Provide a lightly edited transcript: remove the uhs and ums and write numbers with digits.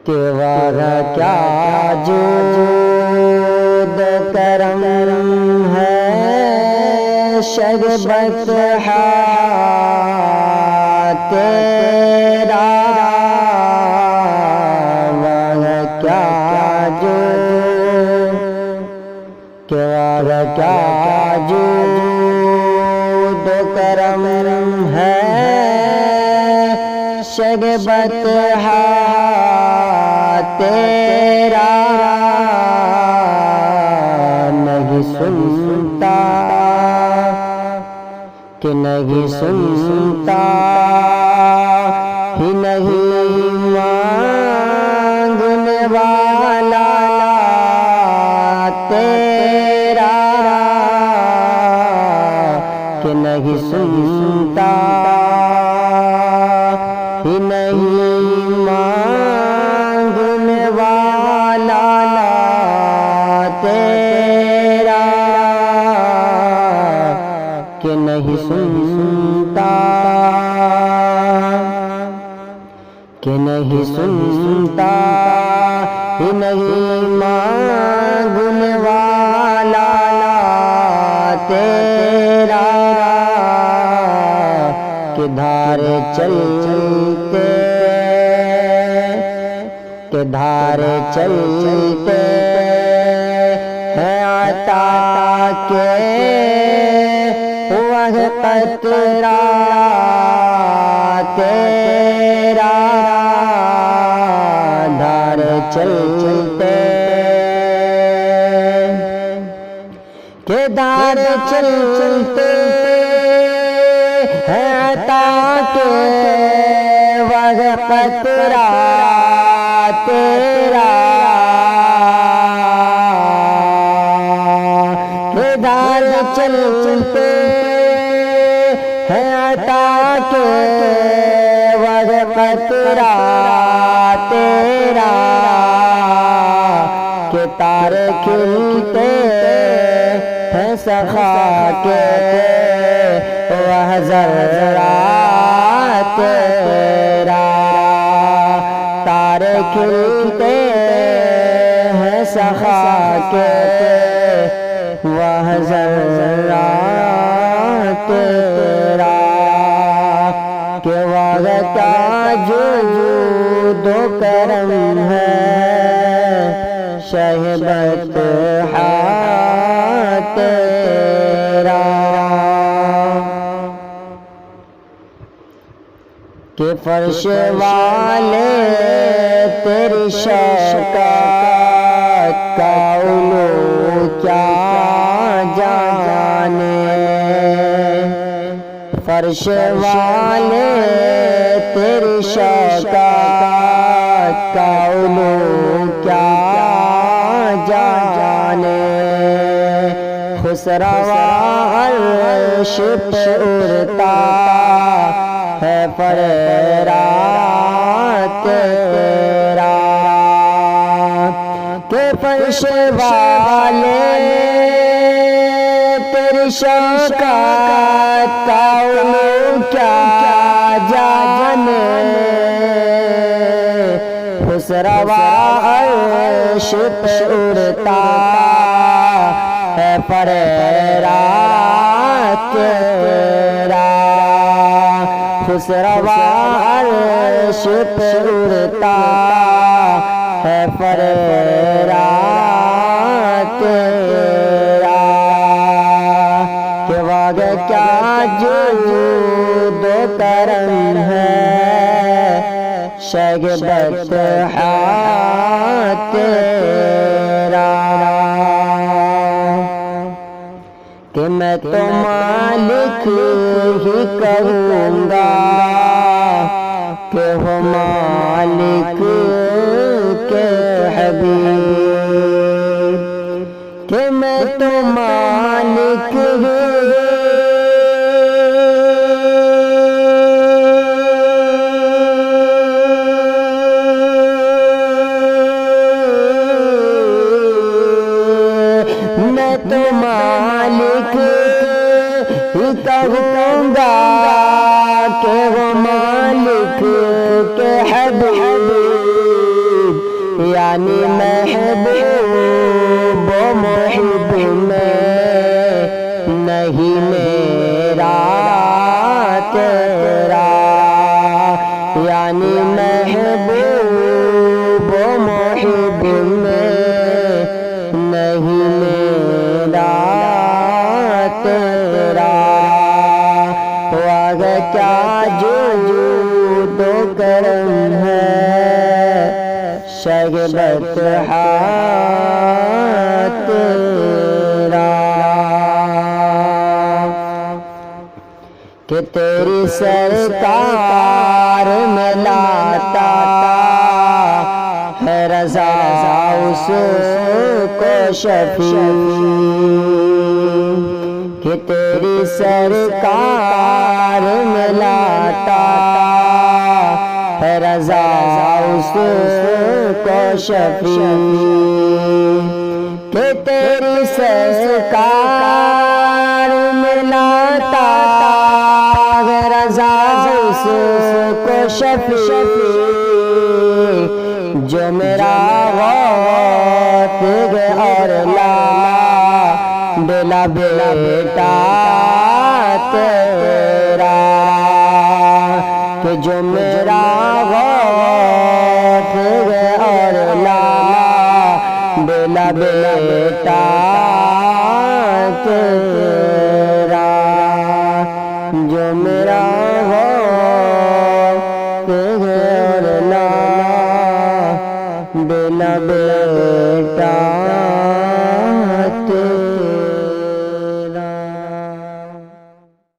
کہ وہاں کیا جود کرم ہے شربت تیرا، وہاں کیا جود، کہ وہاں کیا جود کرم ہے شربت تیرا، نہیں سنتا کہ نہیں سنتا ہی نہیں مانگنے والا تیرا، کہ نہیں سنتا ہی نہیں مانگنے والا تیرا، کہ نہیں سنتا، کہ نہیں سنتا ہی نہیں مانگنے والا تیرا، کہ دھارے چلتے، کہ دھارے چلتے ہیں عطا کے وہ قطرہ تیرا، دھارے چلتے، کہ دھارے چلتے ہیں عطا کے وہ قطرہ تیرا، کہ دھارے چلتے ہیں عطا کے وہ قطرہ تیرا، کہ تارے کھلتے ہیں سخا کے وہ ذرات تیرا، تارے کھلتے ہیں سخا کے وہ ذرات تیرا، کہ وہ کیا جود و کرم ہے شربت تیرا، کہ فرش والے تیری شفقت کا علو کیا جانے، فرش والے تیری شفقت کا علو کیا جانے، خسروا عرش پہ اڑتا ہے فرات تیرا، کہ فرش والے تیری شفقت کا علو کیا جانے، خسروا عرش پہ اڑتا ہے فرات تیرا، خسروا عرش پہ اڑتا ہے فرات تیرا، کہ واگہ کیا جود و کرم ہے شربت تیرا، کہ میں تو مالک ہی کہوں گا کہ ہو مالک کے حبیب، کہ میں تو مالک میں تو مالک ہی کہوں گا کہ وہ مالک کے حبیب، یعنی محبوب و محب میں نہیں میرا تیرا، یعنی محبوب و محب میں نہیں میرا تیرا، واہ کیا جود و کرم ہے شہ بطحا تیرا، کہ تیری سرکار میں لاتا ہے رضا اس کو شفیع، کہ تیری سرکار میں لاتا ہے رضا اس کو شفیع، کہ تیری سرکار میں لاتا ہے رضا اس کو شفیع، جو میرا غوث اور لالا دلا بیٹا تیرا، کہ جو میرا غوث اور لالا دلا بیٹا تیرا، جو میرا غوث